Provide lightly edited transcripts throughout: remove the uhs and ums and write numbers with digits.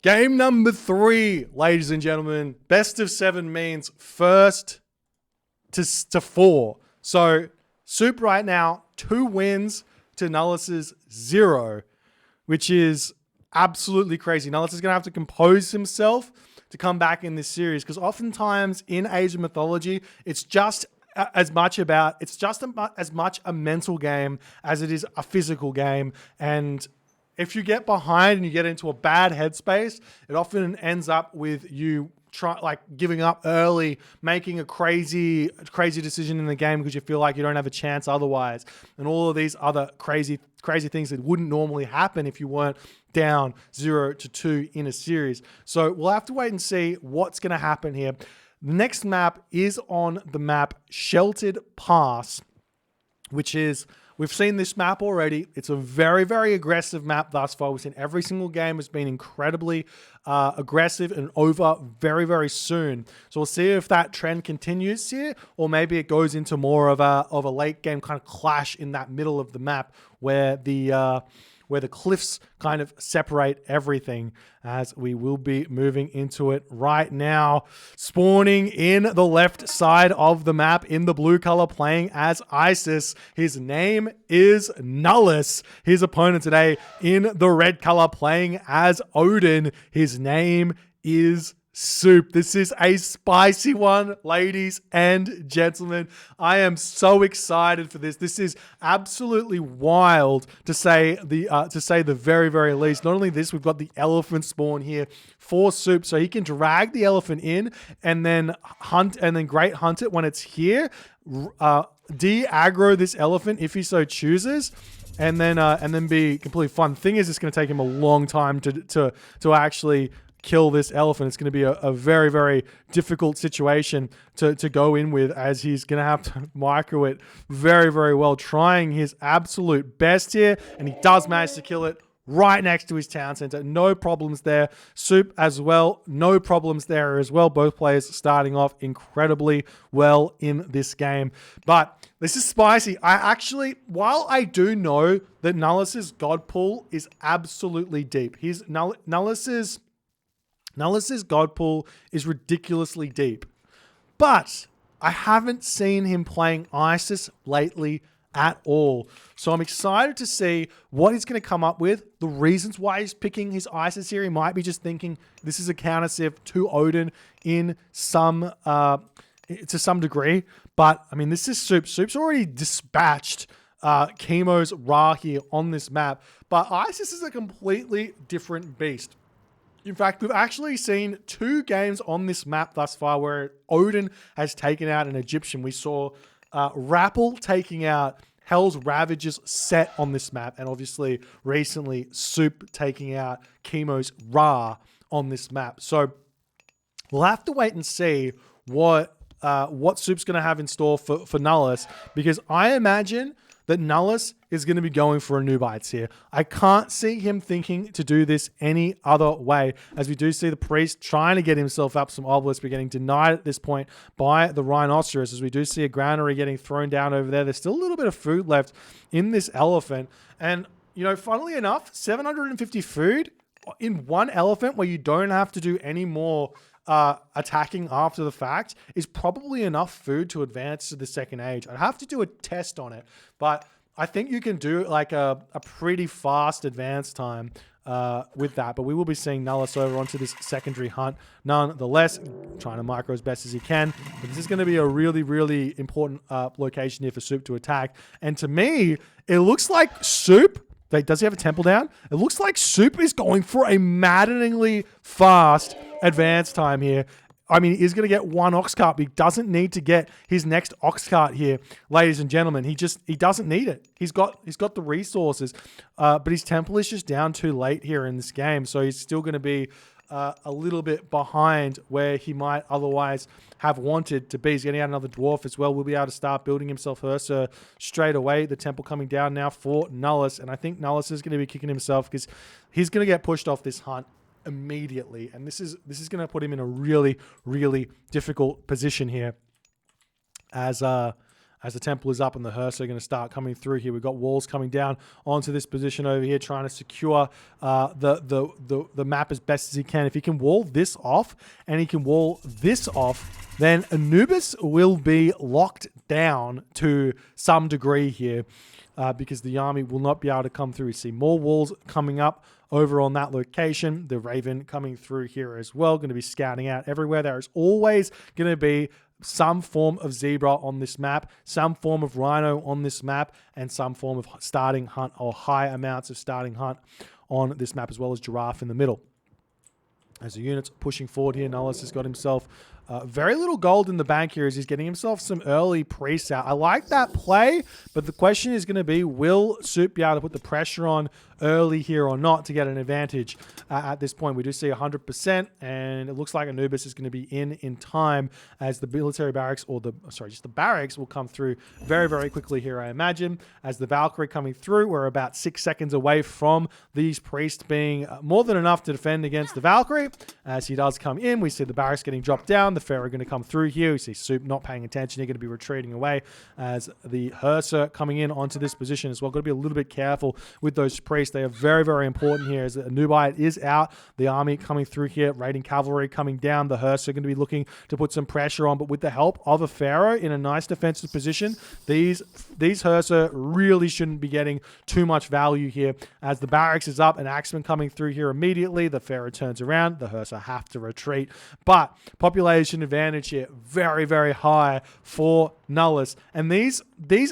Game number 3, ladies and gentlemen. Best of 7 means first to 4. So, Suppe right now, 2 wins to Nullus's 0, which is absolutely crazy. Nullus is going to have to compose himself to come back in this series, because oftentimes in Asian mythology, it's just as much a mental game as it is a physical game. And if you get behind and you get into a bad headspace, it often ends up with you giving up early, making a crazy decision in the game because you feel like you don't have a chance otherwise, and all of these other crazy things that wouldn't normally happen if you weren't down 0-2 in a series. So we'll have to wait and see what's going to happen here. The next map is on the map Sheltered Pass, which is, we've seen this map already. It's a very, very aggressive map thus far. We've seen every single game has been incredibly aggressive and over very, very soon. So we'll see if that trend continues here, or maybe it goes into more of a late game kind of clash in that middle of the map where the cliffs kind of separate everything, as we will be moving into it right now. Spawning in the left side of the map in the blue color, playing as Isis. His name is Nullus. His opponent today in the red color, playing as Odin. His name is Suppe. This is a spicy one, ladies and gentlemen. I am so excited for this. This is absolutely wild to say the very, very least. Not only this, we've got the elephant spawn here for Suppe, so he can drag the elephant in and then great hunt it when it's here. De-aggro this elephant if he so chooses. And then be completely fun. Thing is, it's going to take him a long time to actually kill this elephant. It's going to be a very, very difficult situation to go in with, as he's going to have to micro it very, very well, trying his absolute best here, and he does manage to kill it right next to his town center. No problems there. Suppe as well, no problems there as well. Both players starting off incredibly well in this game. But this is spicy. While I do know that Nullus's god pool is absolutely deep, Nullus's god pool is ridiculously deep, but I haven't seen him playing Isis lately at all. So I'm excited to see what he's going to come up with, the reasons why he's picking his Isis here. He might be just thinking this is a counter civ to Odin to some degree, but I mean, this is Suppe. Suppe's already dispatched Chemo's Ra here on this map, but Isis is a completely different beast. In fact, we've actually seen 2 games on this map thus far where Odin has taken out an Egyptian. We saw Rappel taking out Hell's Ravagers set on this map, and obviously recently Suppe taking out Chemo's Ra on this map. So we'll have to wait and see what Suppe's going to have in store for Nullus, because I imagine that Nullus is going to be going for ANUBITEs here. I can't see him thinking to do this any other way, as we do see the priest trying to get himself up some obelisks, but getting denied at this point by the rhinoceros, as we do see a granary getting thrown down over there. There's still a little bit of food left in this elephant. And, funnily enough, 750 food in one elephant where you don't have to do any more attacking after the fact is probably enough food to advance to the second age. I'd have to do a test on it, but I think you can do like a pretty fast advance time with that. But we will be seeing Nullus over onto this secondary hunt nonetheless, trying to micro as best as he can. But this is going to be a really, really important location here for Suppe to attack. And to me, it looks like Suppe, does he have a temple down? It looks like Suppe is going for a maddeningly fast advance time here. I mean, he's going to get 1 ox cart, but he doesn't need to get his next ox cart here, ladies and gentlemen. He doesn't need it. He's got the resources, but his temple is just down too late here in this game, so he's still going to be a little bit behind where he might otherwise have wanted to be. He's getting out another dwarf as well. We'll be able to start building himself Ursa straight away. The temple coming down now for Nullus, and I think Nullus is going to be kicking himself because he's going to get pushed off this hunt immediately, and this is going to put him in a really, really difficult position here as as the temple is up and the hearse are going to start coming through here. We've got walls coming down onto this position over here, trying to secure the map as best as he can. If he can wall this off and he can wall this off, then Anubis will be locked down to some degree here because the army will not be able to come through. We see more walls coming up over on that location. The Raven coming through here as well, going to be scouting out everywhere. There is always going to be some form of zebra on this map, some form of rhino on this map, and some form of starting hunt or high amounts of starting hunt on this map, as well as giraffe in the middle. As the unit's pushing forward here, Nullus has got himself very little gold in the bank here as he's getting himself some early priests out. I like that play, but the question is going to be, will Suppe be able to put the pressure on early here or not to get an advantage? At this point, we do see 100%, and it looks like Anubis is going to be in time as the military barracks, or just the barracks will come through very, very quickly here, I imagine. As the Valkyrie coming through, we're about 6 seconds away from these priests being more than enough to defend against the Valkyrie. As he does come in, we see the barracks getting dropped down. The Pharaoh going to come through here. We see Suppe not paying attention. He's going to be retreating away as the Hearser coming in onto this position as well. Got to be a little bit careful with those priests. They are very, very important here as the ANUBITE is out. The army coming through here, raiding cavalry coming down. The Hearser going to be looking to put some pressure on, but with the help of a Pharaoh in a nice defensive position, these Hearser really shouldn't be getting too much value here. As the barracks is up, an Axeman coming through here immediately. The Pharaoh turns around. The Hearser have to retreat, but population advantage here very, very high for Nullus. And these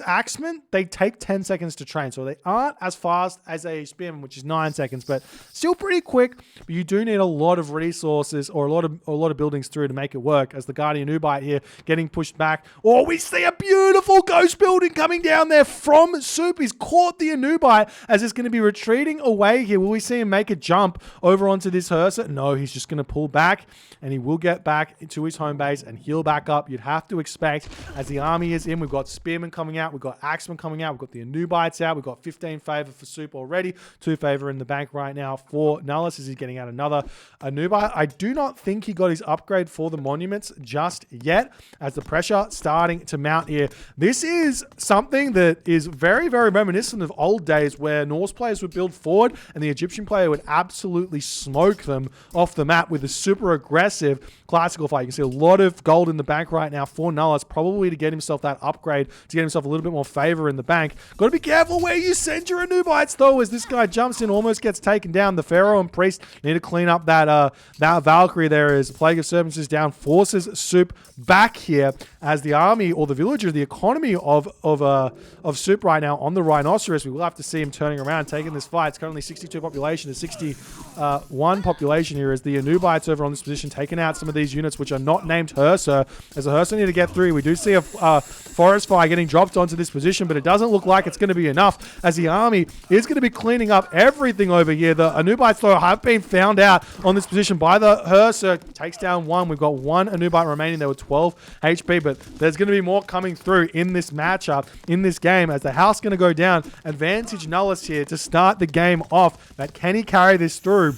Axemen, they take 10 seconds to train, so they aren't as fast as a Spearman, which is 9 seconds, but still pretty quick. But you do need a lot of resources or a lot of buildings through to make it work. As the Guardian ANUBITE here getting pushed back. Oh, we see a beautiful ghost building coming down there from Suppe. He's caught the ANUBITE as it's going to be retreating away here. Will we see him make a jump over onto this Hearser? No, he's just going to pull back, and he will get back to his home base and heal back up. You'd have to expect, as the army is in, we've got Spearmen coming out, we've got Axemen coming out, we've got the ANUBITEs out, we've got 15 favor for Suppe already, 2 favor in the bank right now for Nullus as he's getting out another ANUBITE. I do not think he got his upgrade for the monuments just yet, as the pressure starting to mount here. This is something that is very, very reminiscent of old days where Norse players would build forward and the Egyptian player would absolutely smoke them off the map with a super aggressive classical fight. You can see a lot of gold in the bank right now for Nullus, probably to get himself that upgrade, to get himself a little bit more favor in the bank. Got to be careful where you send your ANUBITEs though, as this guy jumps in, almost gets taken down. The Pharaoh and Priest need to clean up that Valkyrie there as Plague of Serpents is down, forces Suppe back here as the army or the villager, the economy of Suppe right now on the Rhinoceros. We will have to see him turning around, taking this fight. It's currently 62 population to 61 population here as the ANUBITEs over on this position, taking out some of these units which are not named Hearser. As the Hearser need to get through, we do see a forest fire getting dropped onto this position, but it doesn't look like it's going to be enough as the army is going to be cleaning up everything over here. The ANUBITEs though have been found out on this position by the Hearser. Takes down one. We've got one ANUBITE remaining. There were 12 HP, but there's going to be more coming through in this matchup, in this game, as the house going to go down. Advantage Nullus here to start the game off, but can he carry this through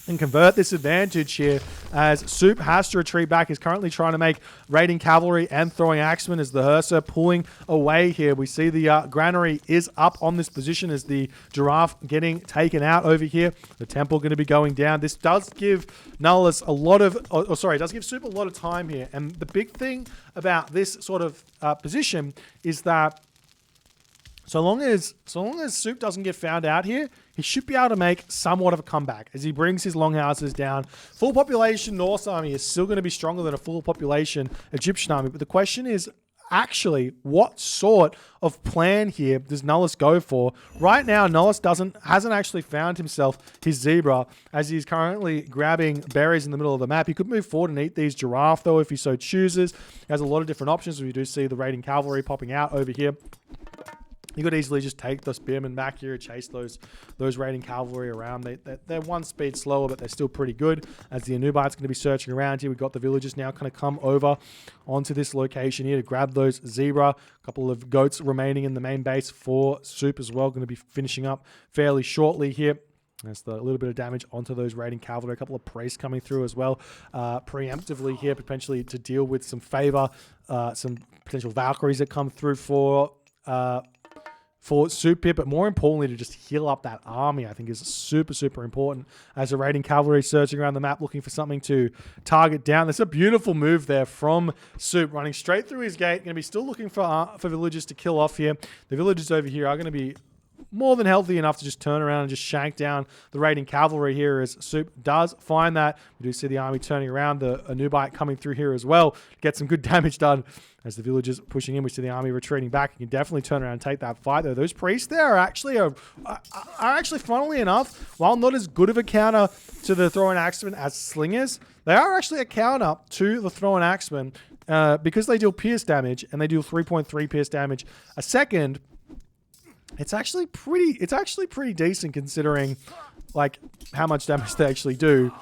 and convert this advantage here, as Suppe has to retreat back. He's currently trying to make raiding cavalry and throwing axemen as the Hearser pulling away here. We see the granary is up on this position as the giraffe getting taken out over here. The temple going to be going down. This does give Nullus a lot of, it does give Suppe a lot of time here. And the big thing about this sort of position is that so long as Suppe doesn't get found out here, he should be able to make somewhat of a comeback as he brings his longhouses down. Full population Norse army is still going to be stronger than a full population Egyptian army. But the question is actually, what sort of plan here does Nullus go for? Right now, Nullus hasn't actually found himself his zebra, as he's currently grabbing berries in the middle of the map. He could move forward and eat these giraffe though if he so chooses. He has a lot of different options. We do see the raiding cavalry popping out over here. You could easily just take the spearmen back here and chase those raiding cavalry around. They're one speed slower, but they're still pretty good. As the ANUBITE's going to be searching around here, we've got the villagers now kind of come over onto this location here to grab those zebra. A couple of goats remaining in the main base for Suppe as well. Going to be finishing up fairly shortly here. There's a little bit of damage onto those raiding cavalry. A couple of priests coming through as well, preemptively here, potentially to deal with some favor, some potential Valkyries that come through for Suppe, but more importantly, to just heal up that army, I think is super, super important as the raiding cavalry searching around the map looking for something to target down. There's a beautiful move there from Suppe, running straight through his gate. Going to be still looking for villagers to kill off here. The villagers over here are going to be more than healthy enough to just turn around and just shank down the raiding cavalry here as Suppe does find that. We do see the army turning around, the ANUBITE coming through here as well to get some good damage done as the villagers pushing in. We see the army retreating back. You can definitely turn around and take that fight though. Those priests there are actually, funnily enough, while not as good of a counter to the throwing axemen as slingers, they are actually a counter to the throwing axemen because they deal pierce damage and they deal 3.3 pierce damage a second. It's actually pretty decent considering like how much damage they actually do,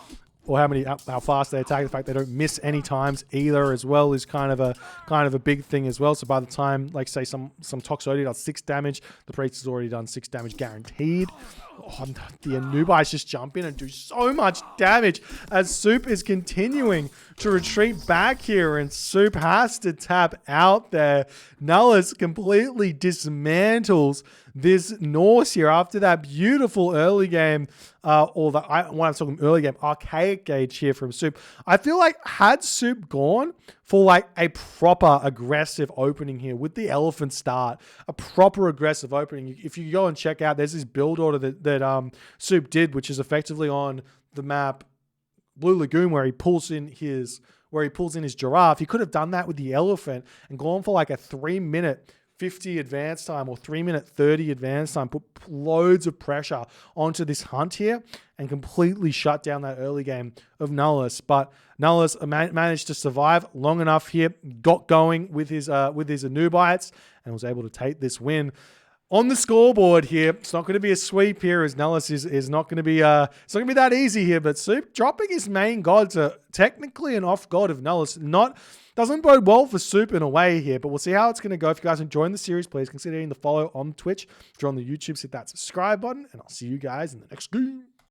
or how fast they attack. The fact they don't miss any times either as well is kind of a big thing as well. So by the time, like say some Tox already does 6 damage, the priest has already done 6 damage guaranteed. Oh, the ANUBITEs just jump in and do so much damage as Suppe is continuing to retreat back here, and Suppe has to tap out there. Nullus completely dismantles this Norse here after that beautiful early game, when I'm talking early game, archaic gauge here from Suppe. I feel like had Suppe gone for like a proper aggressive opening here with the elephant start, a proper aggressive opening. If you go and check out, there's this build order that Suppe did, which is effectively on the map Blue Lagoon, where he pulls in his giraffe. He could have done that with the elephant and gone for like a 3-minute 50 advance time or 3-minute 30 advance time, put loads of pressure onto this hunt here and completely shut down that early game of Nullus. But Nullus managed to survive long enough here, got going with his ANUBITEs, and was able to take this win. On the scoreboard here, it's not going to be a sweep here, as Nullus is not going to be it's not going to be that easy here. But Suppe dropping his main god to technically an off god of Nullus doesn't bode well for Suppe in a way here. But we'll see how it's going to go. If you guys are enjoying the series, please consider hitting the follow on Twitch. If you're on the YouTube, hit that subscribe button, and I'll see you guys in the next game.